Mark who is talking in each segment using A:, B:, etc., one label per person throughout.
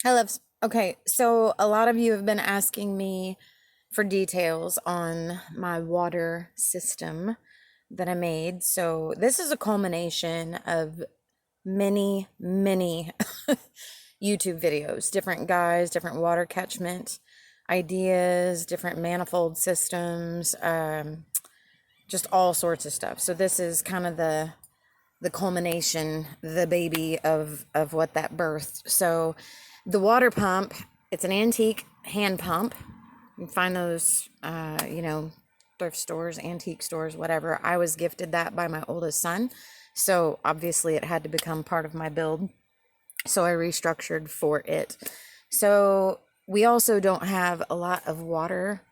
A: Hi, loves. Okay, so a lot of you have been asking me for details on my water system that I made. So this is a culmination of many YouTube videos, different guys, different water catchment ideas, different manifold systems, just all sorts of stuff. So this is kind of the culmination, the baby of what that birthed. So the water pump, it's an antique hand pump. You can find those, thrift stores, antique stores, whatever. I was gifted that by my oldest son. So obviously it had to become part of my build. So I restructured for it. So we also don't have a lot of water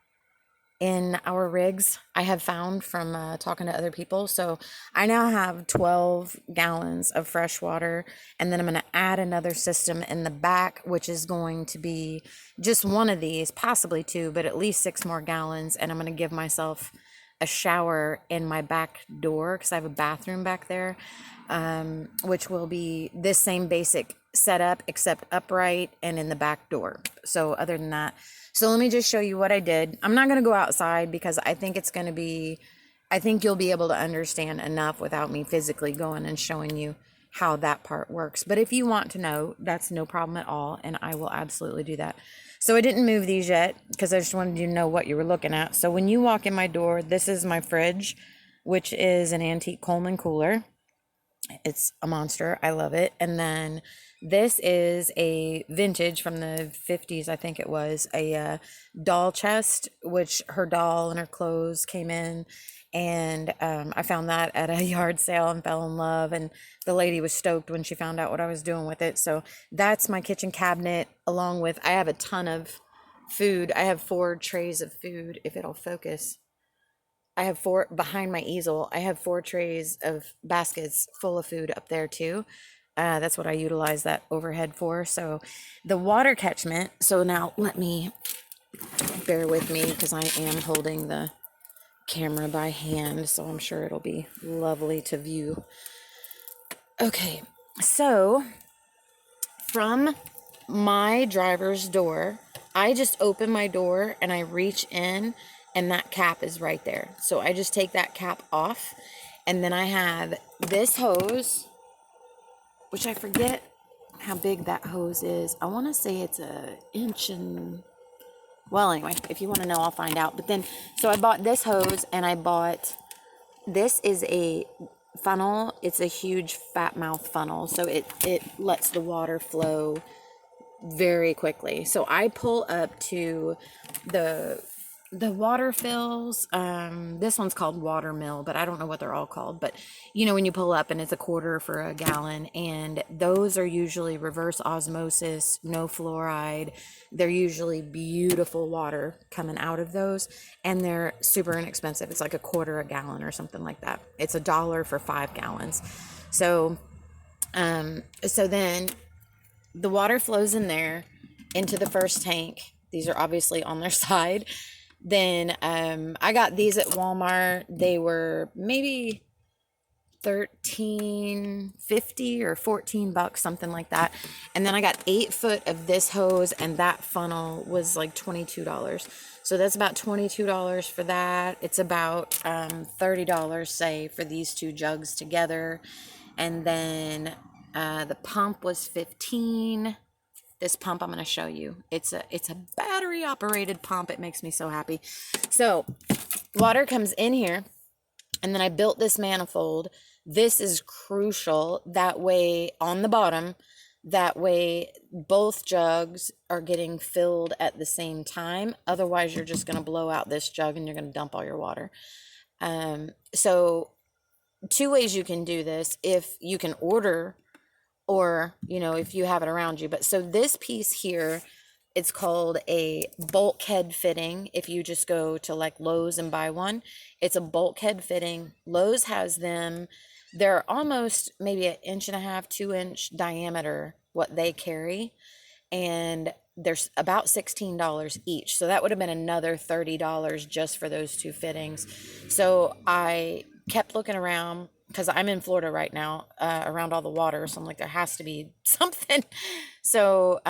A: in our rigs, I have found from talking to other people. So I now have 12 gallons of fresh water, and then I'm going to add another system in the back, which is going to be just one of these, possibly two, but at least 6 more gallons. And I'm going to give myself a shower in my back door because I have a bathroom back there, which will be this same basic setup except upright and in the back door. So other than that, so let me just show you what I did. I'm not going to go outside because I think it's going to be, I think you'll be able to understand enough without me physically going and showing you how that part works. But if you want to know, that's no problem at all, and I will absolutely do that. So I didn't move these yet because I just wanted you to know what you were looking at. So when you walk in my door, this is my fridge, which is an antique Coleman cooler. It's a monster. I love it. And then this is a vintage from the 50s, I think it was, a doll chest, which her doll and her clothes came in. And I found that at a yard sale and fell in love. And the lady was stoked when she found out what I was doing with it. So that's my kitchen cabinet, along with, I have a ton of food. I have 4 trays of food, if it'll focus. I have 4 behind my easel. I have 4 trays of baskets full of food up there too. That's what I utilize that overhead for. So the water catchment. So now let me bear with me because I am holding the camera by hand. So I'm sure it'll be lovely to view. Okay. So from my driver's door, I just open my door and I reach in, and that cap is right there. So I just take that cap off, and then I have this hose, which I forget how big that hose is. I want to say it's a inch and, well, anyway, if you want to know, I'll find out. But then, so I bought this hose, and I bought, this is a funnel. It's a huge fat mouth funnel. So it lets the water flow very quickly. So I pull up to the water fills. This one's called water mill, but I don't know what they're all called. But you know, when you pull up and it's a quarter for a gallon, and those are usually reverse osmosis, no fluoride. They're usually beautiful water coming out of those, and they're super inexpensive. It's like a quarter a gallon or something like that. It's $1 for 5 gallons. So so then the water flows in there into the first tank. These are obviously on their side. Then I got these at Walmart. They were maybe 13.50 or $14, something like that. And then I got 8 foot of this hose, and that funnel was like $22. So that's about $22 for that. It's about $30, say, for these 2 jugs together. And then the pump was 15. This pump I'm going to show you. It's a battery operated pump. It makes me so happy. So water comes in here, and then I built this manifold. This is crucial. That way, on the bottom, that way both jugs are getting filled at the same time. Otherwise, you're just going to blow out this jug and you're going to dump all your water. So 2 ways you can do this. If you can order, or you know, if you have it around you. But so this piece here, it's called a bulkhead fitting. If you just go to like Lowe's and buy one, it's a bulkhead fitting. Lowe's has them. They're almost maybe an inch and a half, 2 inch diameter, what they carry. And there's about $16 each. So that would have been another $30 just for those 2 fittings. So I kept looking around because I'm in Florida right now, around all the water. So I'm like, there has to be something. So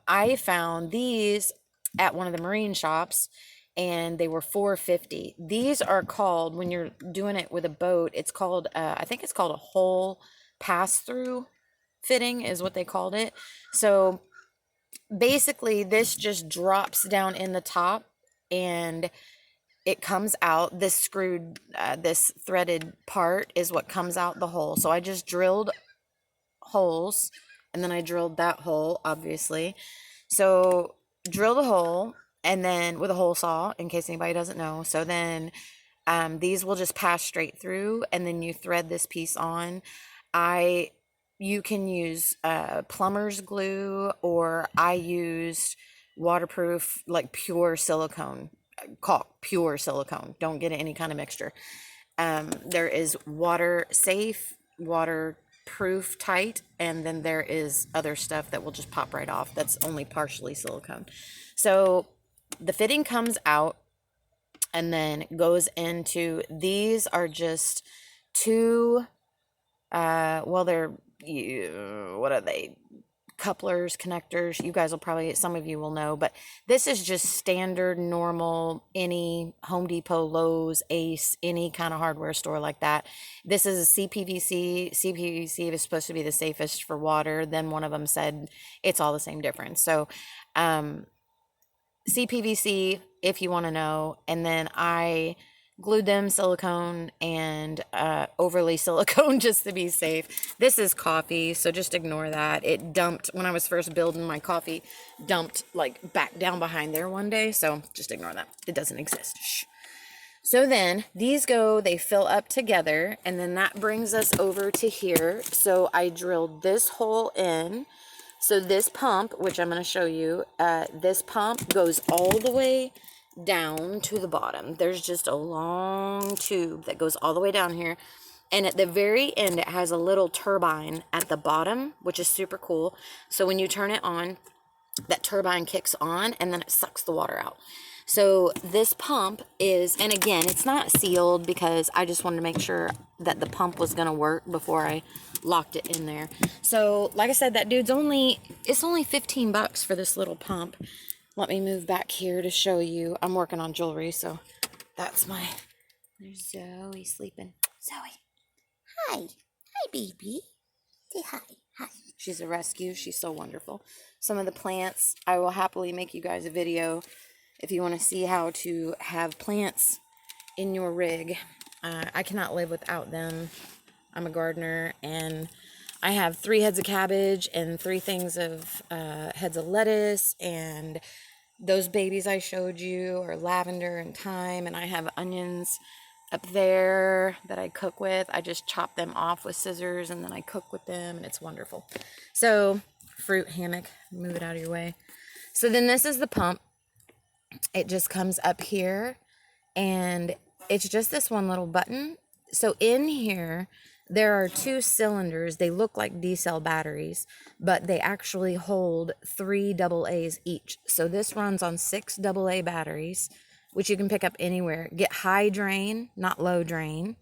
A: I found these at one of the marine shops, and they were $4.50. These are called, when you're doing it with a boat, it's called, I think it's called a hole pass-through fitting is what they called it. So basically this just drops down in the top, and it comes out. This screwed, this threaded part is what comes out the hole. So I just drilled holes, and then I drilled that hole, obviously. So drill the hole, and then with a hole saw, in case anybody doesn't know. So then these will just pass straight through, and then you thread this piece on. You can use plumber's glue, or I used waterproof, like pure silicone, caulk, pure silicone. Don't get any kind of mixture. There is water safe, waterproof tight, and then there is other stuff that will just pop right off. That's only partially silicone. So the fitting comes out and then goes into, these are just two, well, they're, what are they? Couplers, connectors. You guys will probably, some of you will know, but this is just standard, normal, any Home Depot, Lowe's, Ace, any kind of hardware store like that. This is a CPVC. CPVC is supposed to be the safest for water. Then one of them said it's all the same difference. So CPVC, if you want to know. And then I glued them silicone and overlay silicone just to be safe. This is coffee, so just ignore that. It dumped when I was first building, my coffee dumped like back down behind there one day, so just ignore that. It doesn't exist. Shh. So then these go, they fill up together, and then that brings us over to here. So I drilled this hole in. So this pump, which I'm going to show you, this pump goes all the way down to the bottom. There's just a long tube that goes all the way down here, and at the very end it has a little turbine at the bottom, which is super cool. So when you turn it on, that turbine kicks on, and then it sucks the water out. So this pump is, and again, it's not sealed because I just wanted to make sure that the pump was going to work before I locked it in there. So like I said, that dude's it's only 15 bucks for this little pump. Let me move back here to show you. I'm working on jewelry, so that's there's Zoe sleeping. Zoe. Hi. Hi, baby. Say hi. Hi. She's a rescue. She's so wonderful. Some of the plants, I will happily make you guys a video if you want to see how to have plants in your rig. I cannot live without them. I'm a gardener, and I have 3 heads of cabbage and 3 things of heads of lettuce, and those babies I showed you are lavender and thyme, and I have onions up there that I cook with. I just chop them off with scissors, and then I cook with them, and it's wonderful. So, fruit hammock, move it out of your way. So then this is the pump. It just comes up here, and it's just this one little button. So in here, there are 2 cylinders. They look like D-cell batteries, but they actually hold 3 AA's each. So this runs on 6 AA batteries, which you can pick up anywhere. Get high drain, not low drain.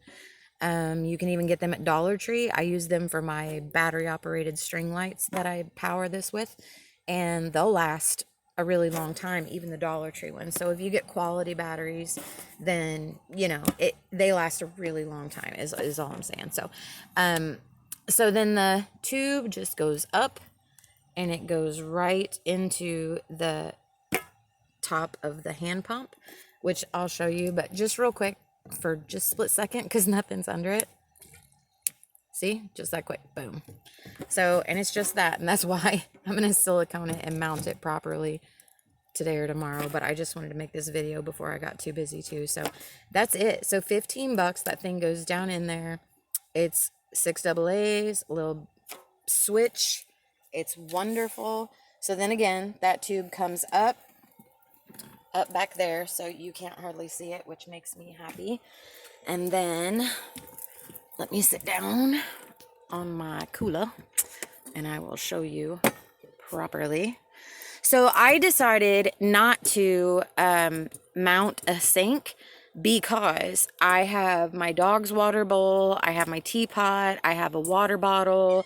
A: You can even get them at Dollar Tree. I use them for my battery operated string lights that I power this with, and they'll last a really long time, even the Dollar Tree ones. So if you get quality batteries, then you know they last a really long time is all I'm saying. So so then the tube just goes up, and it goes right into the top of the hand pump, which I'll show you, but just real quick for just a split second, because nothing's under it. See, just that quick, boom. So, and it's just that, and that's why I'm going to silicone it and mount it properly today or tomorrow, but I just wanted to make this video before I got too busy too. So that's it. So 15 bucks, that thing goes down in there. It's 6 AA's, a little switch. It's wonderful. So then again, that tube comes up back there, so you can't hardly see it, which makes me happy. And then let me sit down on my cooler and I will show you properly. So I decided not to mount a sink because I have my dog's water bowl, I have my teapot, I have a water bottle.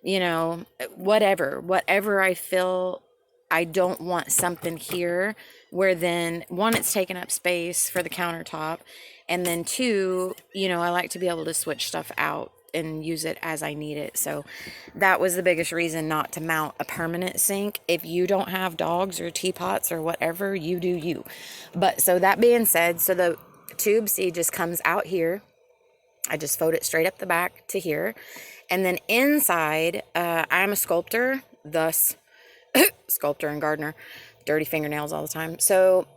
A: you know, whatever I feel. I don't want something here where then one, it's taking up space for the countertop, and then two, you know, I like to be able to switch stuff out and use it as I need it. So that was the biggest reason not to mount a permanent sink. If you don't have dogs or teapots or whatever, you do you. But so that being said, so the tube C just comes out here. I just fold it straight up the back to here. And then inside, I'm a sculptor, thus sculptor and gardener, dirty fingernails all the time. So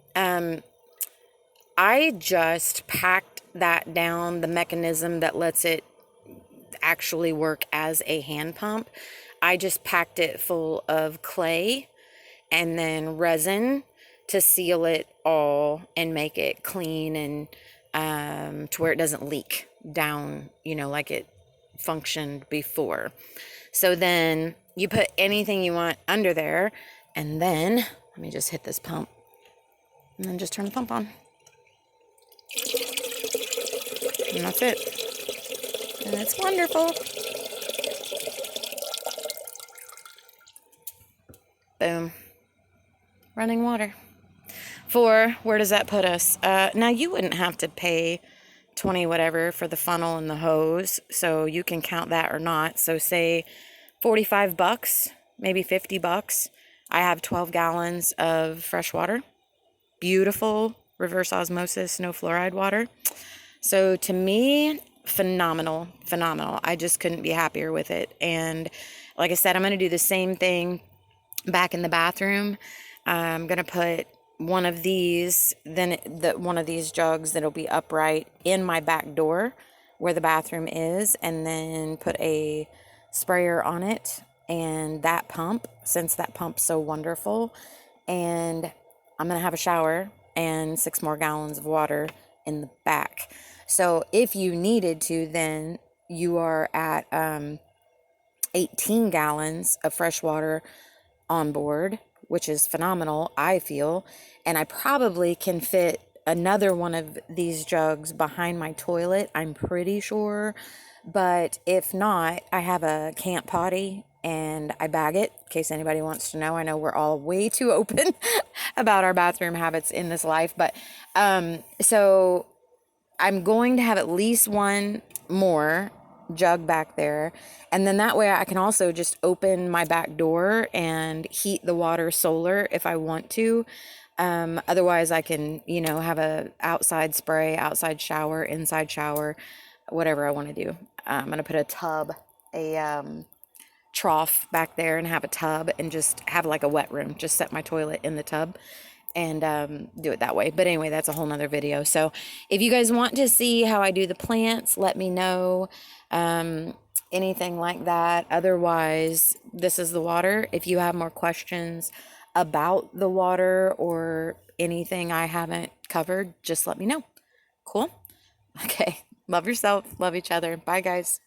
A: I just packed that down, the mechanism that lets it actually work as a hand pump. I just packed it full of clay and then resin to seal it all and make it clean and to where it doesn't leak down, you know, like it functioned before. So then you put anything you want under there, and then let me just hit this pump and then just turn the pump on. And that's it. And it's wonderful. Boom. Running water. Where does that put us? Now you wouldn't have to pay 20 whatever for the funnel and the hose, so you can count that or not. So say $45, maybe $50. I have 12 gallons of fresh water. Beautiful reverse osmosis, no fluoride water. So to me, phenomenal. I just couldn't be happier with it. And like I said, I'm going to do the same thing back in the bathroom. I'm going to put one of these, one of these jugs that'll be upright in my back door where the bathroom is, and then put a sprayer on it and that pump, since that pump's so wonderful. And I'm going to have a shower and 6 more gallons of water in the back. So if you needed to, then you are at 18 gallons of fresh water on board, which is phenomenal, I feel. And I probably can fit another one of these jugs behind my toilet, I'm pretty sure. But if not, I have a camp potty and I bag it in case anybody wants to know. I know we're all way too open about our bathroom habits in this life. But so I'm going to have at least one more jug back there, and then that way I can also just open my back door and heat the water solar if I want to. Otherwise I can, you know, have a outside spray, outside shower, inside shower, whatever I want to do. I'm going to put a tub, a trough back there, and have a tub and just have like a wet room, just set my toilet in the tub and do it that way. But anyway, that's a whole nother video. So if you guys want to see how I do the plants, let me know. Anything like that. Otherwise, this is the water. If you have more questions about the water or anything I haven't covered, just let me know. Cool? Okay. Love yourself. Love each other. Bye, guys.